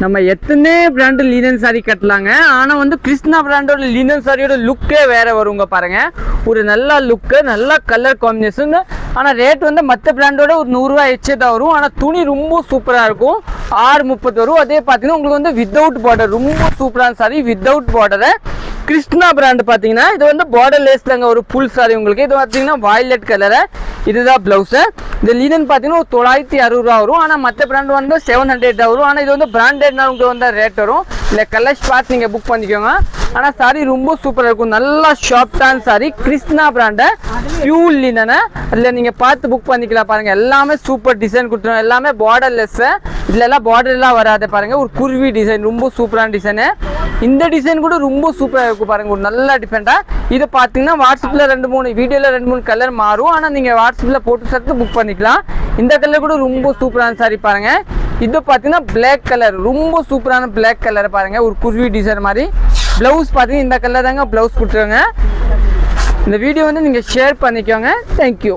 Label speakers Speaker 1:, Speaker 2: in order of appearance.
Speaker 1: நம்ம எத்தனை brand Lenin sorry கட்டலாங்க. ஆனால் வந்து கிருஷ்ணா பிராண்டோட லீனன் சாரியோட லுக்கே வேறு வருங்க பாருங்க. ஒரு நல்ல லுக்கு, நல்ல கலர் காம்பினேஷன். ஆனால் ரேட் வந்து மற்ற பிராண்டோட ஒரு 100 ரூபா எச்சே தான் வரும். ஆனால் துணி ரொம்ப சூப்பராக இருக்கும். 630 வரும். அதே பார்த்தீங்கன்னா உங்களுக்கு வந்து வித்தவுட் பார்டர், ரொம்ப சூப்பரான சாரி வித்தவுட் பார்டரை. கிருஷ்ணா பிராண்ட் பார்த்தீங்கன்னா இது வந்து பார்டர் லேஸ் தாங்க ஒரு ஃபுல் சாரி உங்களுக்கு. இது பார்த்தீங்கன்னா வயலட் கலரு, இதுதான் ப்ளவுஸு. இந்த லீனன் பார்த்தீங்கன்னா ஒரு 960 ரூபா வரும். ஆனால் மற்ற பிராண்ட் வந்து 700 வரும். ஆனால் இது வந்து பிராண்டட்னா உங்களுக்கு வந்து ரேட் வரும். இல்லை கலர்ஸ் பார்த்து நீங்கள் புக் பண்ணிக்கோங்க. ஆனால் சாரி ரொம்ப சூப்பராக இருக்கும். நல்லா ஷாப்டான சாரி, கிருஷ்ணா பிராண்டை பியூர் லீனனை. அதில் நீங்கள் பார்த்து புக் பண்ணிக்கலாம் பாருங்கள். எல்லாமே சூப்பர் டிசைன் கொடுத்துருவோம். எல்லாமே பார்டர் லெஸ்ஸு. இதில் எல்லாம் பார்டர்லாம் வராது பாருங்கள். ஒரு குருவி டிசைன், ரொம்ப சூப்பரான டிசைனு. இந்த டிசைன் கூட ரொம்ப சூப்பராக இருக்கும் பாருங்கள். ஒரு நல்ல டிஃப்ரெண்ட்டாக. இது பார்த்தீங்கன்னா வாட்ஸ்அப்பில் 2-3 வீடியோவில் 2-3 கலர் மாறும். ஆனால் நீங்கள் வாட்ஸ்அப்பில் போட்டு சேர்த்து புக் பண்ணிக்கலாம். இந்த கலர் கூட ரொம்ப சூப்பரான சாரி பாருங்கள். இது பார்த்தீங்கன்னா பிளாக் கலர், ரொம்ப சூப்பரான பிளாக் கலர் பாருங்கள். ஒரு குருவி டிசைன் மாதிரி. ப்ளவுஸ் பார்த்தீங்கன்னா இந்த கலர் தாங்க ப்ளவுஸ் கொடுத்துருங்க. இந்த வீடியோ வந்து நீங்கள் ஷேர் பண்ணிக்கோங்க. தேங்க்யூ.